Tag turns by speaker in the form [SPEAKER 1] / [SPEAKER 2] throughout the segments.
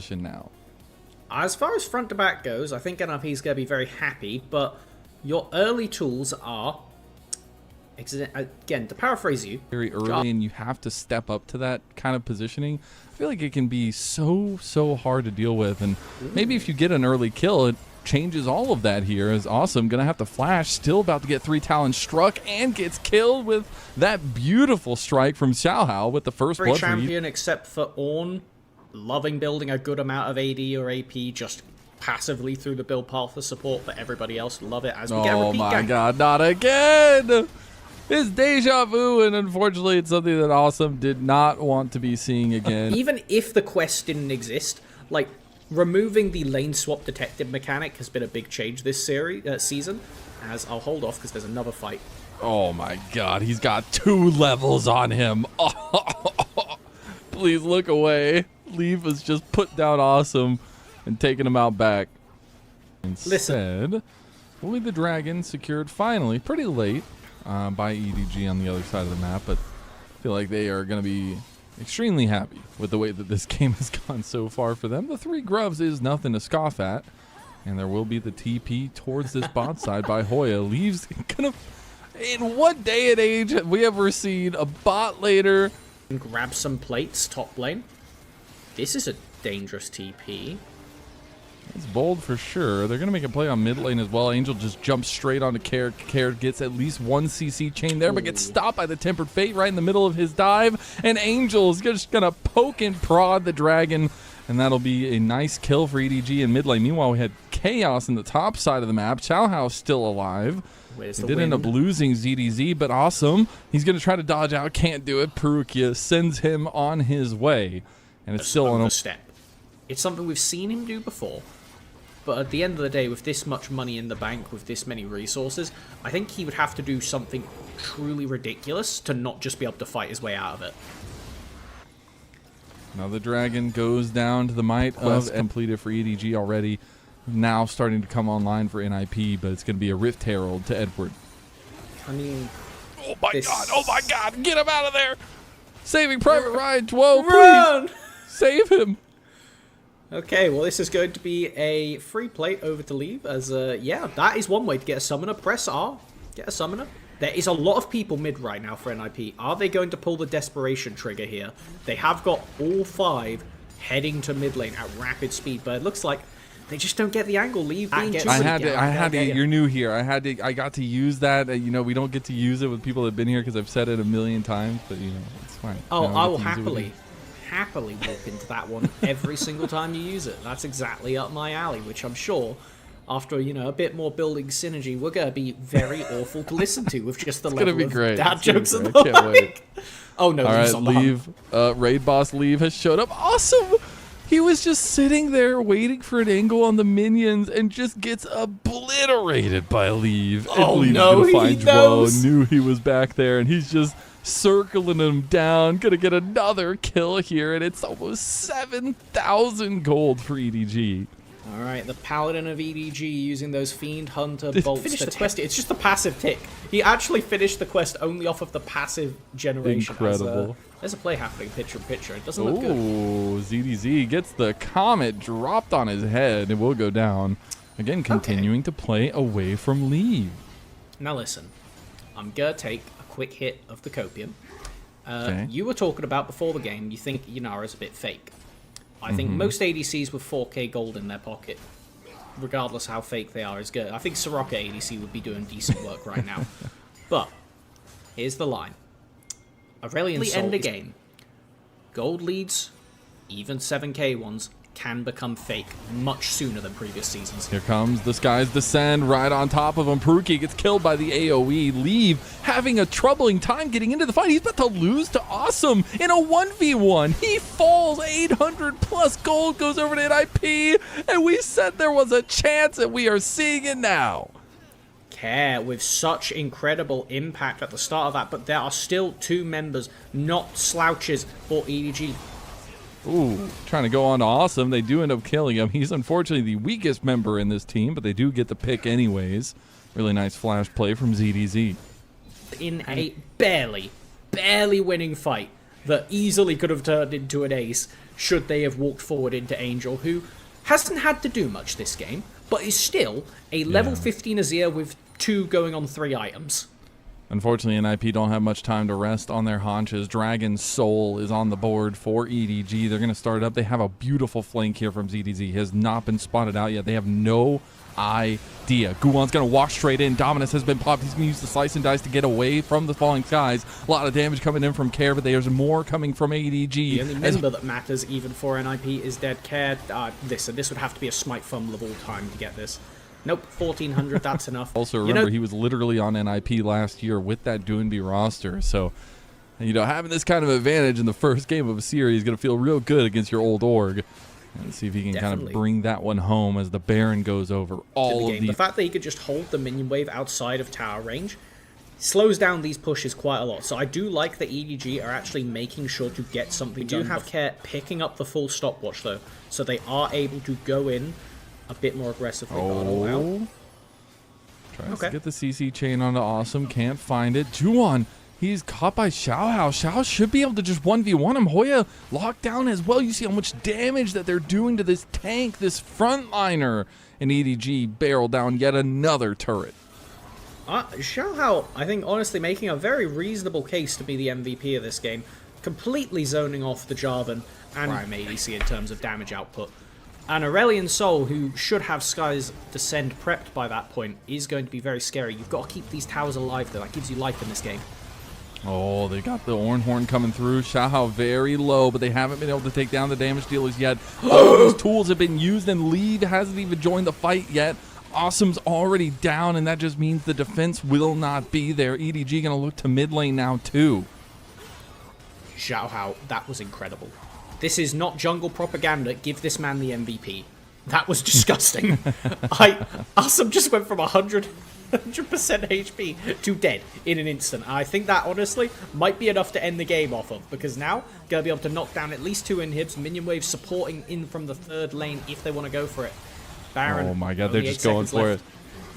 [SPEAKER 1] position now.
[SPEAKER 2] As far as front to back goes, I think NRP is going to be very happy, but your early tools are, again, to paraphrase you,
[SPEAKER 1] very early, and you have to step up to that kind of positioning. I feel like it can be so hard to deal with, and maybe if you get an early kill, it changes all of that here. Is awesome. Gonna have to flash, still about to get 3 talons struck, and gets killed with that beautiful strike from Xiaohao with the first
[SPEAKER 2] every
[SPEAKER 1] blood
[SPEAKER 2] champion except for Ornn, loving building a good amount of AD or AP just passively through the build path for support, but everybody else love it as we get a repeat
[SPEAKER 1] my
[SPEAKER 2] gang.
[SPEAKER 1] god, not again! It's deja vu, and unfortunately it's something that Awesome did not want to be seeing again.
[SPEAKER 2] Even if the quest didn't exist, like, removing the lane swap detective mechanic has been a big change this season, as I'll hold off because there's another fight.
[SPEAKER 1] Oh my god, he's got 2 levels on him. Please look away. Leave has just put down Awesome and taken him out back. Instead, only the dragon secured finally, pretty late, by EDG on the other side of the map, but I feel like they are going to be extremely happy with the way that this game has gone so far for them. The 3 grubs is nothing to scoff at, and there will be the TP towards this bot side by Hoya. Leaves gonna, in what day and age have we ever seen a bot later
[SPEAKER 2] Grab some plates top lane? This is a dangerous TP.
[SPEAKER 1] It's bold for sure. They're going to make a play on mid lane as well. Angel just jumps straight onto Care. Care gets at least 1 CC chain there, but gets stopped by the Tempered Fate right in the middle of his dive. And Angel's just going to poke and prod the dragon, and that'll be a nice kill for EDG in mid lane. Meanwhile, we had Chaos in the top side of the map. Xiaohao still alive. He did end up losing ZDZ, but Awesome. He's going to try to dodge out. Can't do it. Perukia sends him on his way. And it's still on a
[SPEAKER 2] step. It's something we've seen him do before. But at the end of the day, with this much money in the bank, with this many resources, I think he would have to do something truly ridiculous to not just be able to fight his way out of it.
[SPEAKER 1] Now the dragon goes down to the might of completed for EDG already. Now starting to come online for NIP, but it's going to be a Rift Herald to Edward.
[SPEAKER 2] I mean...
[SPEAKER 1] Oh my god, get him out of there! Saving Private Ryan, whoa,
[SPEAKER 2] Run!
[SPEAKER 1] Please! Save him!
[SPEAKER 2] Okay, well, this is going to be a free plate over to Leave, as, yeah, that is one way to get a summoner. Press R, get a summoner. There is a lot of people mid right now for NIP. Are they going to pull the desperation trigger here? They have got all 5 heading to mid lane at rapid speed, but it looks like they just don't get the angle. Leave being too
[SPEAKER 1] I had to, you're new here. I got to use that. You know, we don't get to use it with people that have been here because I've said it a million times, but, you know, it's fine.
[SPEAKER 2] Oh, I will happily walk into that one every single time you use it. That's exactly up my alley, which I'm sure after, you know, a bit more building synergy, we're going to be very awful to listen to with just the level of dad jokes and the like. Oh no,
[SPEAKER 1] all right, Leave, raid boss Leave has showed up. Awesome! He was just sitting there waiting for an angle on the minions and just gets obliterated by Leave.
[SPEAKER 2] Oh
[SPEAKER 1] and
[SPEAKER 2] no,
[SPEAKER 1] gonna find
[SPEAKER 2] he knows.
[SPEAKER 1] Knew he was back there, and he's just circling him down. Gonna get another kill here, and it's almost 7,000 gold for EDG.
[SPEAKER 2] All right, the Paladin of EDG using those Fiend Hunter bolts to quest. It's just a passive tick. He actually finished the quest only off of the passive generation.
[SPEAKER 1] Incredible.
[SPEAKER 2] There's a play happening picture in picture. It doesn't look good.
[SPEAKER 1] Ooh, ZDZ gets the comet dropped on his head. It will go down. Again, continuing to play away from Leave.
[SPEAKER 2] Now listen, I'm going to take a quick hit of the copium.
[SPEAKER 1] Okay.
[SPEAKER 2] You were talking about before the game, you think Yanara's a bit fake. I think most ADCs with 4k gold in their pocket, regardless how fake they are, is good. I think Soraka ADC would be doing decent work right now. But, here's the line. Aurelian end a game. Gold leads, even 7k ones, can become fake much sooner than previous seasons.
[SPEAKER 1] Here comes the Sky's Descend right on top of him. Peruki gets killed by the AoE. Leave having a troubling time getting into the fight. He's about to lose to Awesome in a 1v1. He falls. 800 plus gold goes over to NIP, and we said there was a chance, and we are seeing it now.
[SPEAKER 2] Care with such incredible impact at the start of that, but there are still 2 members, not slouches for EDG.
[SPEAKER 1] Ooh, trying to go on to Awesome. They do end up killing him. He's unfortunately the weakest member in this team, but they do get the pick anyways. Really nice flash play from ZDZ.
[SPEAKER 2] In a barely winning fight that easily could have turned into an ace, should they have walked forward into Angel, who hasn't had to do much this game, but is still a level 15 Azir with 2 going on 3 items.
[SPEAKER 1] Unfortunately, NIP don't have much time to rest on their haunches. Dragon's Soul is on the board for EDG. They're going to start it up. They have a beautiful flank here from ZDZ. He has not been spotted out yet. They have no idea. Guwan's going to walk straight in. Dominus has been popped. He's going to use the slice and dice to get away from the falling skies. A lot of damage coming in from Care, but there's more coming from ADG.
[SPEAKER 2] The only member that matters, even for NIP, is dead Care. This would have to be a smite fumble of all time to get this. Nope, 1400, that's enough.
[SPEAKER 1] Also, remember, he was literally on NIP last year with that Doinby roster, so, having this kind of advantage in the first game of a series is going to feel real good against your old org. And see if he can kind of bring that one home as the Baron goes over all of
[SPEAKER 2] the fact that he could just hold the minion wave outside of tower range slows down these pushes quite a lot. So I do like that EDG are actually making sure to get something done. We do have Care picking up the full stopwatch, though, so they are able to go in a bit more aggressively.
[SPEAKER 1] Tries to get the CC chain onto Awesome. Can't find it. Juwon, he's caught by Xiaohao. Xiao should be able to just 1v1 him. Hoya locked down as well. You see how much damage that they're doing to this tank, this frontliner. And EDG barrel down yet another turret.
[SPEAKER 2] Xiaohao, I think, honestly, making a very reasonable case to be the MVP of this game. Completely zoning off the Jarvan and Prime ADC in terms of damage output. And Aurelion Sol, who should have Sky's Descend prepped by that point, is going to be very scary. You've got to keep these towers alive, though. That gives you life in this game.
[SPEAKER 1] Oh, they got the Ornhorn coming through. Xiaohao very low, but they haven't been able to take down the damage dealers yet. All these tools have been used, and Leave hasn't even joined the fight yet. Awesome's already down, and that just means the defense will not be there. EDG going to look to mid lane now, too.
[SPEAKER 2] Xiaohao, that was incredible. This is not jungle propaganda. Give this man the MVP. That was disgusting. Awesome just went from 100% HP to dead in an instant. I think that, honestly, might be enough to end the game off of, because now, going to be able to knock down at least 2 inhibs, minion wave supporting in from the 3rd lane if they want to go for it. Baron,
[SPEAKER 1] oh my god, they're just going for it.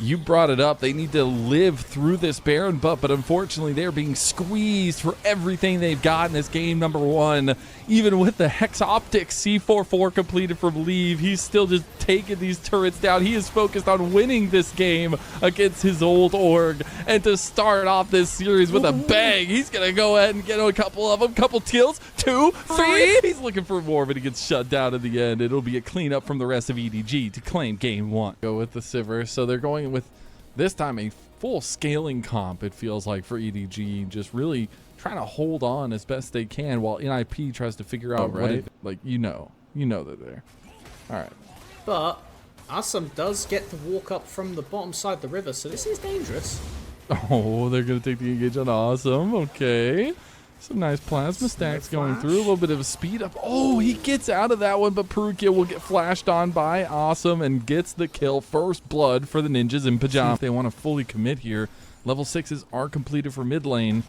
[SPEAKER 1] You brought it up. They need to live through this Baron butt, but unfortunately they're being squeezed for everything they've got in this game number 1. Even with the Hex Optics C44 completed from Leave, he's still just taking these turrets down. He is focused on winning this game against his old org. And to start off this series with a bang, he's going to go ahead and get a couple of them. Couple kills, 2, 3. He's looking for more, but he gets shut down in the end. It'll be a cleanup from the rest of EDG to claim game 1. Go with the Sivir. So they're going with, this time, a full scaling comp, it feels like, for EDG. Just really trying to hold on as best they can while NIP tries to figure out like, you know they're there. All right.
[SPEAKER 2] But Awesome does get the walk up from the bottom side of the river, so this is dangerous.
[SPEAKER 1] Oh, they're going to take the engage on Awesome. Okay. Some nice plasma stacks going through. A little bit of a speed up. Oh, he gets out of that one, but Perukia will get flashed on by Awesome and gets the kill. First blood for the ninjas in Pyjamas. They want to fully commit here. Level 6s are completed for mid lane.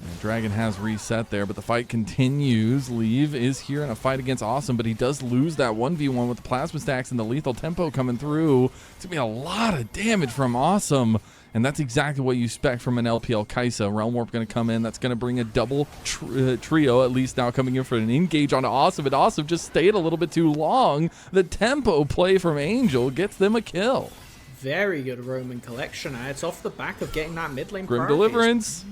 [SPEAKER 1] And Dragon has reset there, but the fight continues. Leave is here in a fight against Awesome, but he does lose that 1v1 with the plasma stacks and the lethal tempo coming through. It's going to be a lot of damage from Awesome. And that's exactly what you expect from an LPL Kaisa. Realm Warp going to come in. That's going to bring a double trio, at least now coming in for an engage onto Awesome. But Awesome just stayed a little bit too long. The tempo play from Angel gets them a kill.
[SPEAKER 2] Very good Roman collection. It's off the back of getting that mid lane
[SPEAKER 1] Grim Deliverance.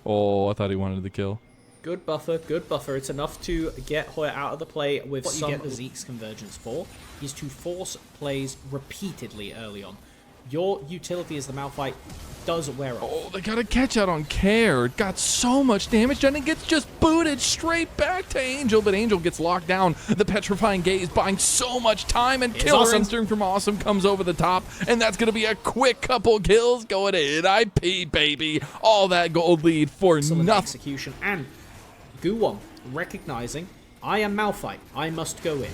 [SPEAKER 1] Oh, I thought he wanted the kill.
[SPEAKER 2] Good buffer, good buffer. It's enough to get Hoya out of the play with what you get the Zeke's convergence for is to force plays repeatedly early on. Your utility as the Malphite does wear off.
[SPEAKER 1] Oh, they got a catch out on Care. It got so much damage done. It gets just booted straight back to Angel, but Angel gets locked down. The Petrifying Gaze buying so much time, and Killer Instinct from Awesome comes over the top, and that's going to be a quick couple kills going to NIP, baby. All that gold lead for nothing.
[SPEAKER 2] Execution, and Guwon recognizing, I am Malphite. I must go in.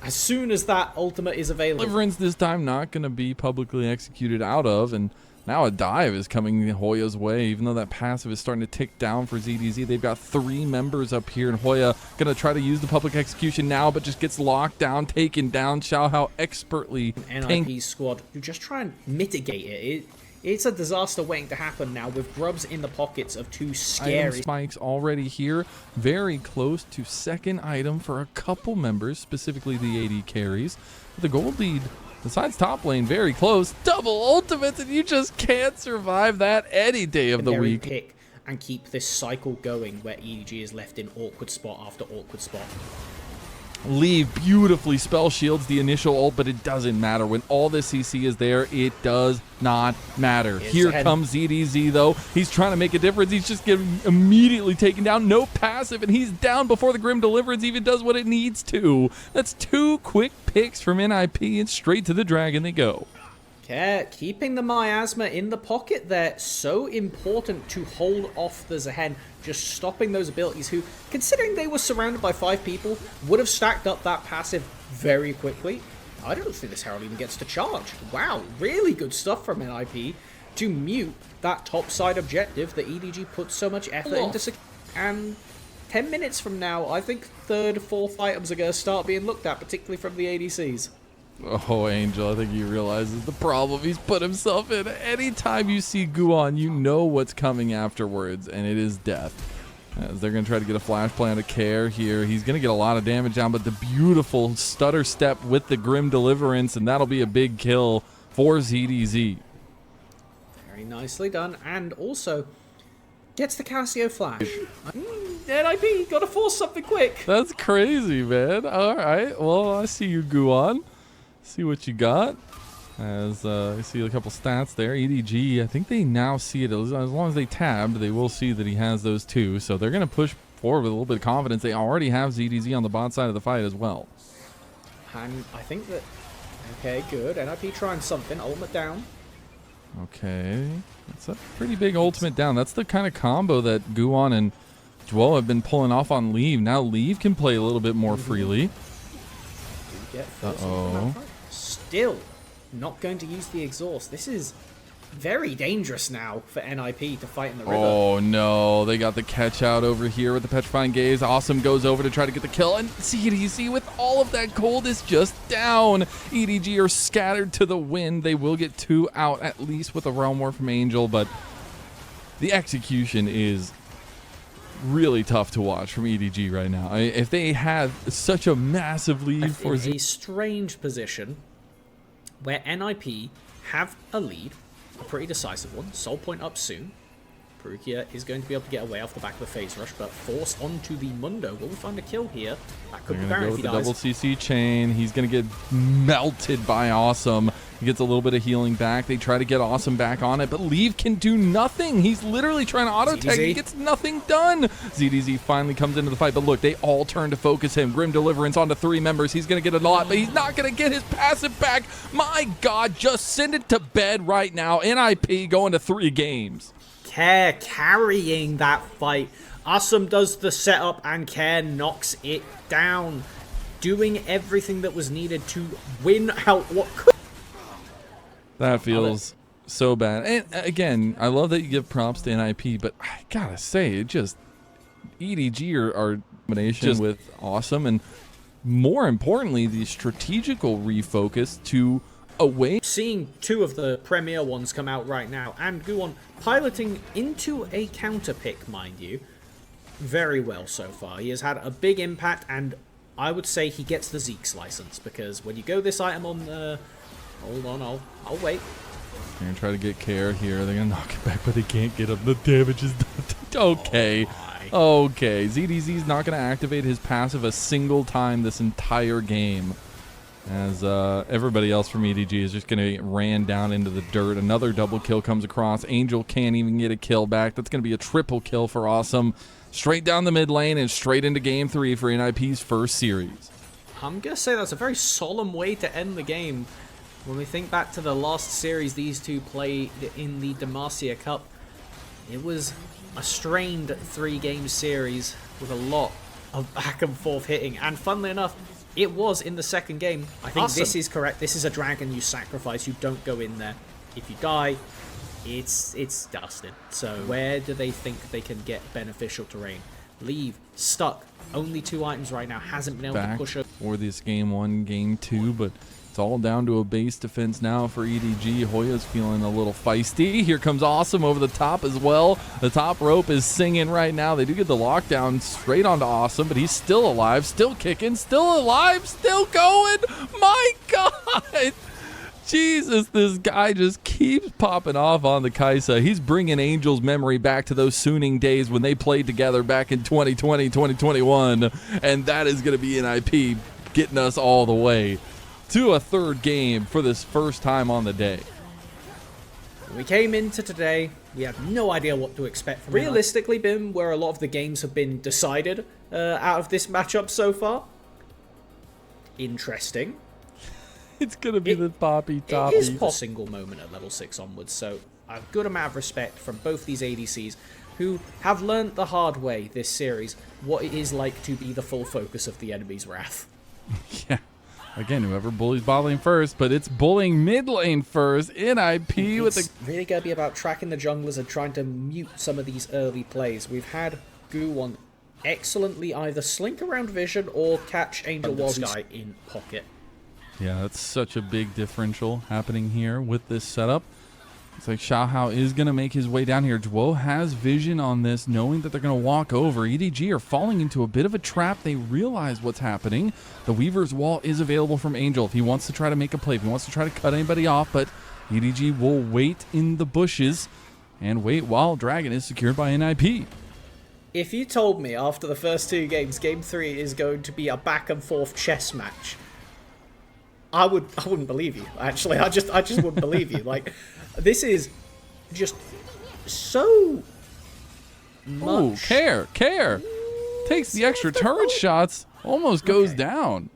[SPEAKER 2] As soon as that ultimate is available.
[SPEAKER 1] Deliverance this time not going to be publicly executed out of, and now a dive is coming Hoya's way, even though that passive is starting to tick down for ZDZ. They've got 3 members up here, and Hoya going to try to use the public execution now, but just gets locked down, taken down. Xiaohao expertly
[SPEAKER 2] NIP's squad to just try and mitigate it. It's a disaster waiting to happen now with grubs in the pockets of two scary
[SPEAKER 1] item spikes already here. Very close to second item for a couple members, specifically the AD carries. The gold lead, besides top lane, very close. Double ultimates, and you just can't survive that any day of the week.
[SPEAKER 2] Pick and keep this cycle going where EDG is left in awkward spot after awkward spot.
[SPEAKER 1] Leave beautifully spell shields the initial ult, but it doesn't matter. When all the CC is there, it does not matter. Here comes EDZ, though. He's trying to make a difference. He's just getting immediately taken down. No passive, and he's down before the Grim Deliverance even does what it needs to. That's 2 quick picks from NIP, and straight to the dragon they go.
[SPEAKER 2] Yeah, keeping the miasma in the pocket there, so important to hold off the Zehen, just stopping those abilities who, considering they were surrounded by 5 people, would have stacked up that passive very quickly. I don't think this Herald even gets to charge. Wow, really good stuff from NIP to mute that topside objective that EDG put so much effort into. And 10 minutes from now, I think 3rd, 4th items are going to start being looked at, particularly from the ADCs.
[SPEAKER 1] Oh, Angel, I think he realizes the problem he's put himself in. Anytime you see Guan, you know what's coming afterwards, and it is death. As they're going to try to get a flash play on a Care here. He's going to get a lot of damage down, but the beautiful stutter step with the Grim Deliverance, and that'll be a big kill for ZDZ.
[SPEAKER 2] Very nicely done, and also gets the Cassio flash. NIP, gotta force something quick.
[SPEAKER 1] That's crazy, man. All right, well, I see you, Guan. See what you got. As I see a couple stats there. EDG, I think they now see it. As long as they tabbed, they will see that he has those 2. So they're going to push forward with a little bit of confidence. They already have ZDZ on the bot side of the fight as well.
[SPEAKER 2] And I think that... Okay, good. NIP trying something. Ultimate down.
[SPEAKER 1] Okay. That's a pretty big ultimate down. That's the kind of combo that Guan and Dwo have been pulling off on Leave. Now Leave can play a little bit more freely. Uh-oh.
[SPEAKER 2] Still not going to use the exhaust. This is very dangerous now for NIP to fight in the river. Oh
[SPEAKER 1] no, they got the catch out over here with the Petrifying Gaze. Awesome goes over to try to get the kill, and CDC with all of that gold is just down. EDG are scattered to the wind. They will get 2 out at least with a Realm War from Angel, but the execution is really tough to watch from EDG right now. If they had such a massive lead for
[SPEAKER 2] a strange position where NIP have a lead, a pretty decisive one. Soul point up soon. Perugia is going to be able to get away off the back of the phase rush, but forced onto the Mundo. Will we find a kill here? That could be Baron if he dies.
[SPEAKER 1] Double CC chain. He's going to get melted by Awesome. He gets a little bit of healing back. They try to get Awesome back on it, but Leave can do nothing. He's literally trying to auto-tag. He gets nothing done. ZDZ finally comes into the fight, but look, they all turn to focus him. Grim Deliverance onto 3 members. He's going to get a lot, but he's not going to get his passive back. My God, just send it to bed right now. NIP going to 3 games.
[SPEAKER 2] Care carrying that fight. Awesome does the setup and Care knocks it down. Doing everything that was needed to win out what could.
[SPEAKER 1] That feels so bad. And again, I love that you give props to NIP, but I gotta say, it just EDG are combination with Awesome, and more importantly, the strategical refocus to away.
[SPEAKER 2] Seeing 2 of the premier ones come out right now, and Guon piloting into a counter pick, mind you, very well so far. He has had a big impact, and I would say he gets the Zeke's license, because when you go this item on the... Hold on, I'll wait.
[SPEAKER 1] They're going to try to get Care here. They're going to knock it back, but they can't get him. The damage is done. Okay. Okay. ZDZ's not going to activate his passive a single time this entire game. As everybody else from EDG is just going to get ran down into the dirt. Another double kill comes across. Angel can't even get a kill back. That's going to be a triple kill for Awesome. Straight down the mid lane and straight into game 3 for NIP's first series.
[SPEAKER 2] I'm going to say that's a very solemn way to end the game. When we think back to the last series these 2 played in the Demacia Cup, it was a strained 3-game series with a lot of back and forth hitting. And funnily enough, it was in the 2nd game. I think this is correct. This is a dragon you sacrifice. You don't go in there. If you die, it's dusted. So where do they think they can get beneficial terrain? Leave. Stuck. Only 2 items right now. Hasn't been able to push up.
[SPEAKER 1] For this game 1, game 2, but It's all down to a base defense now for EDG. Hoya's feeling a little feisty. Here comes Awesome over the top as well. The top rope is singing right now. They do get the lockdown straight onto Awesome, but he's still alive, still kicking, still alive, still going. My God. Jesus, this guy just keeps popping off on the Kaisa. He's bringing Angel's memory back to those Suning days when they played together back in 2020, 2021. And that is going to be NIP getting us all the way to a third game for this first time on the day.
[SPEAKER 2] We came into today, we had no idea what to expect from realistically been where a lot of the games have been decided out of this matchup so far. Interesting.
[SPEAKER 1] It's going to be the Poppy Toppy.
[SPEAKER 2] It is a single moment at level 6 onwards, so a good amount of respect from both these ADCs who have learned the hard way this series what it is like to be the full focus of the enemy's wrath.
[SPEAKER 1] Yeah. Again, whoever bullies bot lane first, but it's bullying mid lane first. NIP with the...
[SPEAKER 2] It's really going to be about tracking the junglers and trying to mute some of these early plays. We've had Goo excellently either slink around vision or catch Angel while Sky in pocket.
[SPEAKER 1] Yeah, that's such a big differential happening here with this setup. It's like Xiaohao is going to make his way down here. Duo has vision on this, knowing that they're going to walk over. EDG are falling into a bit of a trap. They realize what's happening. The Weaver's Wall is available from Angel if he wants to try to make a play, if he wants to try to cut anybody off, but EDG will wait in the bushes and wait while Dragon is secured by NIP.
[SPEAKER 2] If you told me after the first 2 games, Game 3 is going to be a back-and-forth chess match, I wouldn't believe you. Actually, I just wouldn't believe you. Like, this is just so much.
[SPEAKER 1] Ooh, care takes the extra turret shots, almost goes down.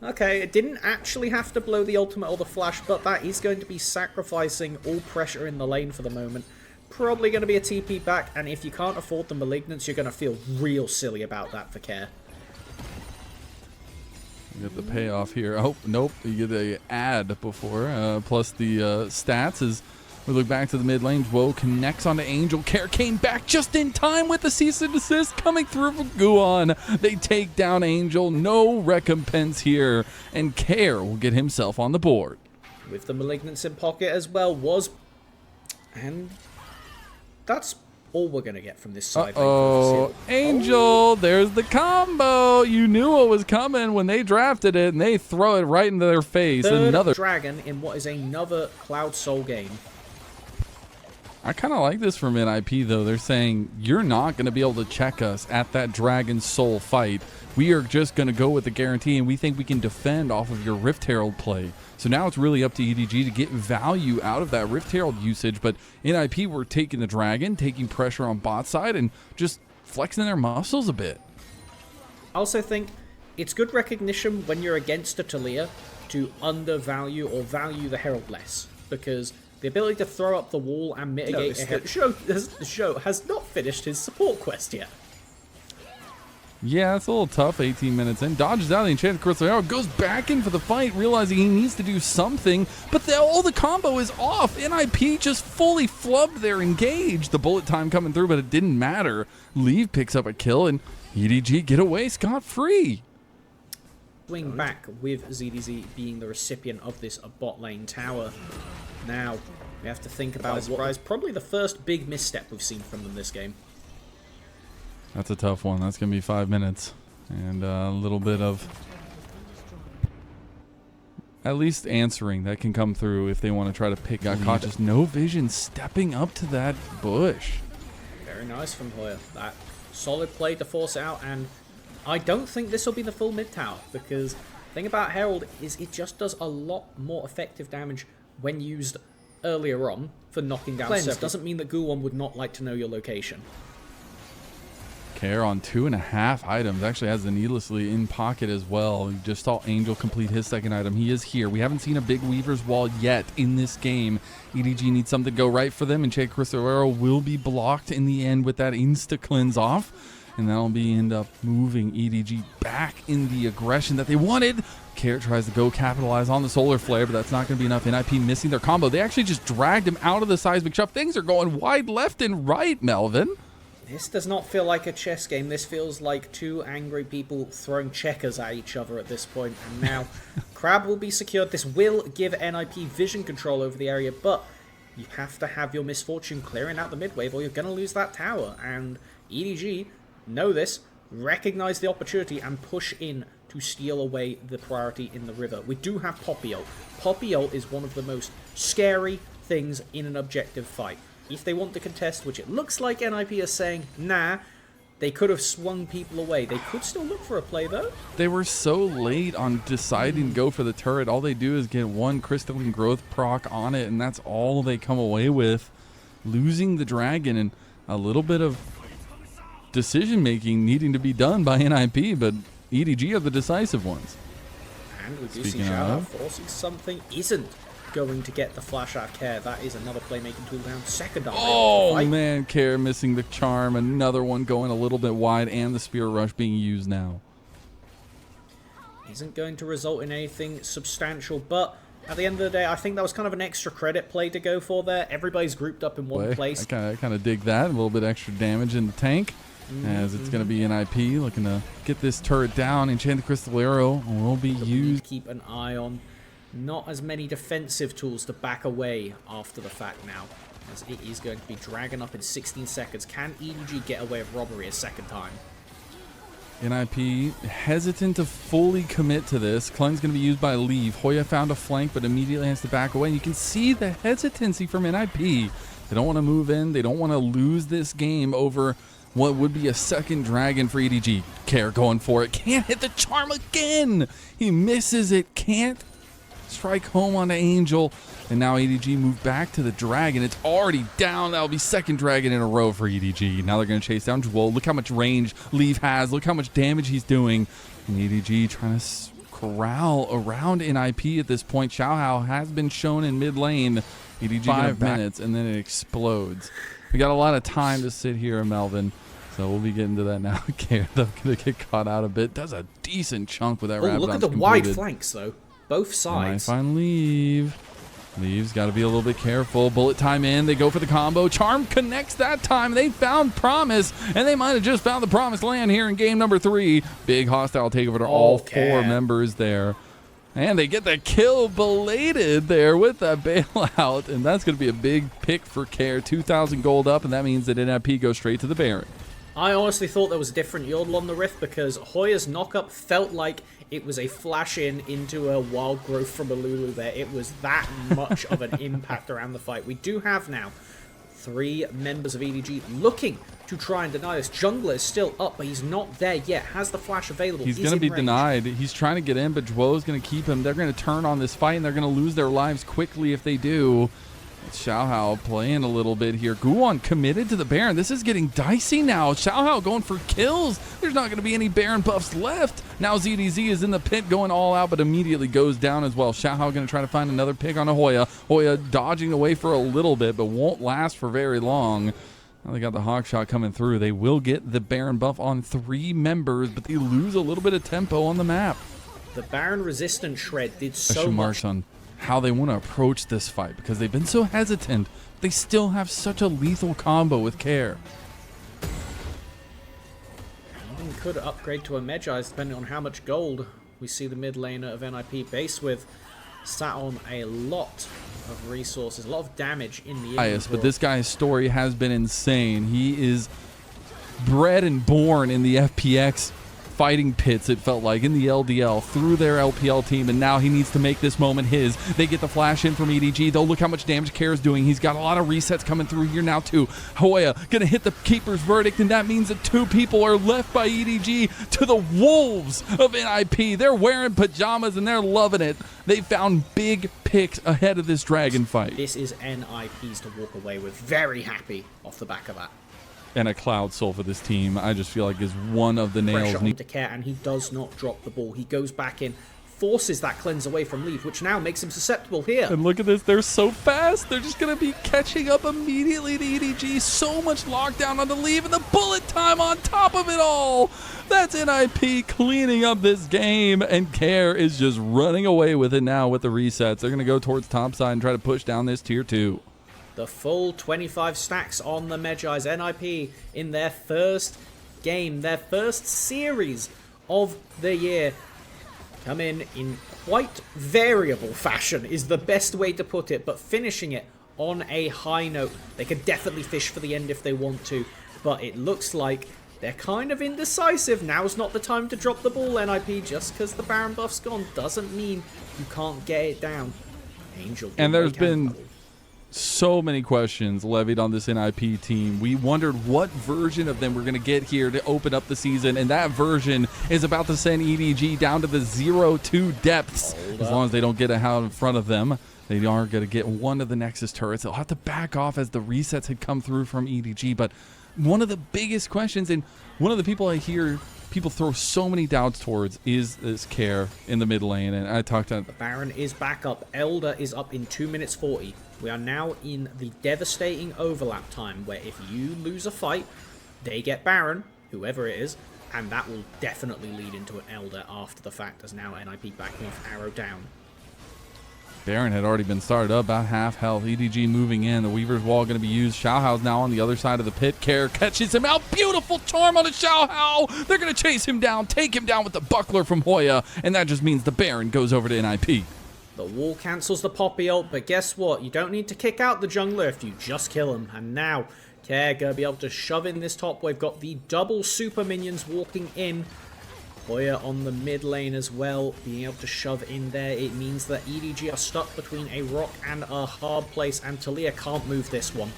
[SPEAKER 2] Okay, it didn't actually have to blow the ultimate or the flash, but that is going to be sacrificing all pressure in the lane for the moment. Probably going to be a TP back, and if you can't afford the Malignance, you're going to feel real silly about that for Care.
[SPEAKER 1] You get the payoff here. Oh, nope. You get a ad before. Plus the stats as we look back to the mid lane. Woe connects onto Angel. Care came back just in time with the cease and desist coming through from Guan. They take down Angel. No recompense here. And Care will get himself on the board.
[SPEAKER 2] With the Malignance in pocket as well and that's all we're going to get from this side.
[SPEAKER 1] Oh, Angel, there's the combo. You knew what was coming when they drafted it, and they throw it right into their face.
[SPEAKER 2] Another Dragon in what is another Cloud Soul game.
[SPEAKER 1] I kind of like this from NIP, though. They're saying, you're not going to be able to check us at that Dragon Soul fight. We are just going to go with the guarantee, and we think we can defend off of your Rift Herald play. So now it's really up to EDG to get value out of that Rift Herald usage, but NIP were taking the Dragon, taking pressure on bot side, and just flexing their muscles a bit.
[SPEAKER 2] I also think it's good recognition when you're against a Talia to undervalue or value the Herald less, because the ability to throw up the wall and mitigate the show has not finished his support quest yet.
[SPEAKER 1] Yeah, it's a little tough 18 minutes in. Dodges out of the Enchanted Crystal Arrow, goes back in for the fight, realizing he needs to do something, but all the combo is off. NIP just fully flubbed their engage. The bullet time coming through, but it didn't matter. Leave picks up a kill, and EDG get away scot-free.
[SPEAKER 2] Swing back with ZDZ being the recipient of this bot lane tower. Now, we have to think about what is probably the first big misstep we've seen from them this game.
[SPEAKER 1] That's a tough one. That's going to be 5 minutes. And a little bit of at least answering that can come through if they want to try to pick. Got caught. Just no vision stepping up to that bush.
[SPEAKER 2] Very nice from Hoya. That solid play to force it out. And I don't think this will be the full mid tower, because the thing about Herald is it just does a lot more effective damage when used earlier on for knocking down stuff. Doesn't mean that Guwon would not like to know your location.
[SPEAKER 1] Care on 2.5 items. Actually has the needlessly in pocket as well. You just saw Angel complete his second item. He is here. We haven't seen a big Weaver's Wall yet in this game. EDG needs something to go right for them, and Che Crystal Arrow will be blocked in the end with that insta-cleanse off. And that'll end up moving EDG back in the aggression that they wanted. Care tries to go capitalize on the solar flare, but that's not going to be enough. NIP missing their combo. They actually just dragged him out of the seismic shove. Things are going wide left and right, Melvin.
[SPEAKER 2] This does not feel like a chess game. This feels like two angry people throwing checkers at each other at this point. And now Crab will be secured. This will give NIP vision control over the area, but you have to have your misfortune clearing out the mid wave or you're going to lose that tower. And EDG know this, recognize the opportunity, and push in to steal away the priority in the river. We do have Poppy ult. Poppy ult is one of the most scary things in an objective fight. If they want to contest, which it looks like NIP is saying, nah, they could have swung people away. They could still look for a play, though.
[SPEAKER 1] They were so late on deciding to go for the turret. All they do is get one crystalline growth proc on it, and that's all they come away with. Losing the dragon and a little bit of decision-making needing to be done by NIP, but EDG are the decisive ones.
[SPEAKER 2] And we do see Xiao forcing something. Isn't going to get the flash out of Care. That is another playmaking tool down. Second arm.
[SPEAKER 1] Oh man, Care missing the charm. Another one going a little bit wide, and the Spirit Rush being used now.
[SPEAKER 2] Isn't going to result in anything substantial, but at the end of the day, I think that was kind of an extra credit play to go for there. Everybody's grouped up in one place.
[SPEAKER 1] I kind of dig that. A little bit extra damage in the tank, as it's going to be NIP looking to get this turret down. Enchanted Crystal Arrow will be used.
[SPEAKER 2] Keep an eye on. Not as many defensive tools to back away after the fact now, as it is going to be dragging up in 16 seconds. Can EDG get away with robbery a second time?
[SPEAKER 1] NIP hesitant to fully commit to this. Cleanse going to be used by Leave. Hoya found a flank, but immediately has to back away. And you can see the hesitancy from NIP. They don't want to move in. They don't want to lose this game over what would be a second dragon for EDG. Care going for it. Can't hit the charm again. He misses it. Can't strike home on the Angel, and now EDG move back to the dragon. It's already down. That'll be second dragon in a row for EDG. Now they're going to chase down Jewel. Look how much range Leave has. Look how much damage he's doing. And EDG trying to corral around NIP at this point. Xiaohao has been shown in mid lane. EDG 5 minutes, and then it explodes. We got a lot of time to sit here, Melvin. So we'll be getting to that now. Okay, they're going to get caught out a bit. Does a decent chunk with that Rabadon's
[SPEAKER 2] look at the wide flanks, though. Both sides.
[SPEAKER 1] I find Leave. Leave's got to be a little bit careful. Bullet time in. They go for the combo. Charm connects that time. They found Promise, and they might have just found the Promised Land here in game number 3. Big hostile takeover to all 4 members there. And they get the kill belated there with that bailout, and that's going to be a big pick for Care. 2,000 gold up, and that means that NIP goes straight to the Baron.
[SPEAKER 2] I honestly thought there was a different yodel on the Rift because Hoya's knockup felt like it was a flash in into a wild growth from a Lulu there. It was that much of an impact around the fight. We do have now 3 members of EDG looking to try and deny this. Jungler is still up, but he's not there yet. Has the flash available.
[SPEAKER 1] He's going to be denied. He's trying to get in, but Dwo's going to keep him. They're going to turn on this fight, and they're going to lose their lives quickly if they do. Xiaohao playing a little bit here. Guwon committed to the Baron. This is getting dicey now. Xiaohao going for kills. There's not going to be any Baron buffs left. Now ZDZ is in the pit going all out, but immediately goes down as well. Xiaohao going to try to find another pick on a Hoya. Hoya dodging away for a little bit, but won't last for very long. Now they got the Hawk Shot coming through. They will get the Baron buff on 3 members, but they lose a little bit of tempo on the map.
[SPEAKER 2] The Baron resistance shred did so much
[SPEAKER 1] on how they want to approach this fight, because they've been so hesitant. They still have such a lethal combo with Care.
[SPEAKER 2] Even could upgrade to a Medjay depending on how much gold we see the mid laner of NIP base with. Sat on a lot of resources, a lot of damage in the
[SPEAKER 1] Yes, but this guy's story has been insane. He is bred and born in the FPX fighting pits, it felt like, in the LDL, through their LPL team, and now he needs to make this moment his. They get the flash in from EDG, though. Look how much damage Care is doing. He's got a lot of resets coming through here now, too. Hoya gonna hit the Keeper's Verdict, and that means that 2 people are left by EDG to the wolves of NIP. They're wearing pajamas, and they're loving it. They found big picks ahead of this dragon fight.
[SPEAKER 2] This is NIP's to walk away with. Very happy off the back of that.
[SPEAKER 1] And a Cloud Soul for this team, I just feel like, is one of the nails.
[SPEAKER 2] Pressure onto Care, and he does not drop the ball. He goes back in, forces that cleanse away from Leave, which now makes him susceptible here.
[SPEAKER 1] And look at this, they're so fast. They're just going to be catching up immediately to EDG. So much lockdown on the Leave, and the bullet time on top of it all. That's NIP cleaning up this game, and Care is just running away with it now with the resets. They're going to go towards top side and try to push down this tier 2.
[SPEAKER 2] The full 25 stacks on the Magi's. NIP in their first game, their first series of the year, come in quite variable fashion is the best way to put it, but finishing it on a high note. They could definitely fish for the end if they want to, but it looks like they're kind of indecisive. Now's not the time to drop the ball, NIP. Just because the Baron buff's gone doesn't mean you can't get it down. Angel.
[SPEAKER 1] And there's been so many questions levied on this NIP team. We wondered what version of them we're going to get here to open up the season, and that version is about to send EDG down to the 0-2 depths. As long as they don't get out in front of them, they are going to get one of the Nexus turrets. They'll have to back off as the resets had come through from EDG, but one of the biggest questions, and one of the people I hear people throw so many doubts towards, is this care in the mid lane. And I talked to...
[SPEAKER 2] The Baron is back up. Elder is up in 2 minutes 40. We are now in the devastating overlap time, where if you lose a fight, they get Baron, whoever it is, and that will definitely lead into an Elder after the fact, as now NIP backing off, arrow down.
[SPEAKER 1] Baron had already been started up, about half health. EDG moving in. The Weaver's Wall going to be used. Xiaohao's now on the other side of the pit. Care catches him out. Beautiful charm on a Xiaohao. They're going to chase him down, take him down with the buckler from Hoya, and that just means the Baron goes over to NIP.
[SPEAKER 2] The wall cancels the Poppy ult, but guess what? You don't need to kick out the jungler if you just kill him. And now, Care going to be able to shove in this top wave. Got the double super minions walking in. Hoya on the mid lane as well, being able to shove in there. It means that EDG are stuck between a rock and a hard place, and Talia can't move this one.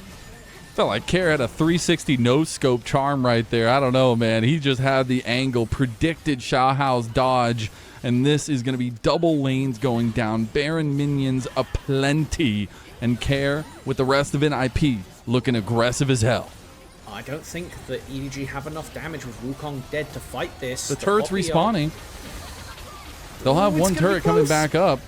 [SPEAKER 1] Felt like Care had a 360 no-scope charm right there. I don't know, man. He just had the angle, predicted Xiaohao's dodge, and this is going to be double lanes going down. Baron minions aplenty, and Care with the rest of NIP looking aggressive as hell.
[SPEAKER 2] I don't think that EDG have enough damage with Wukong dead to fight this.
[SPEAKER 1] The turret's respawning. They'll have one turret coming back up.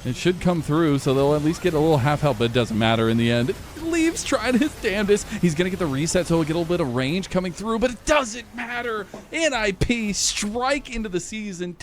[SPEAKER 1] It should come through, so they'll at least get a little half health, but it doesn't matter in the end. Leaves trying his damnedest. He's going to get the reset, so he'll get a little bit of range coming through, but it doesn't matter. NIP strike into the season,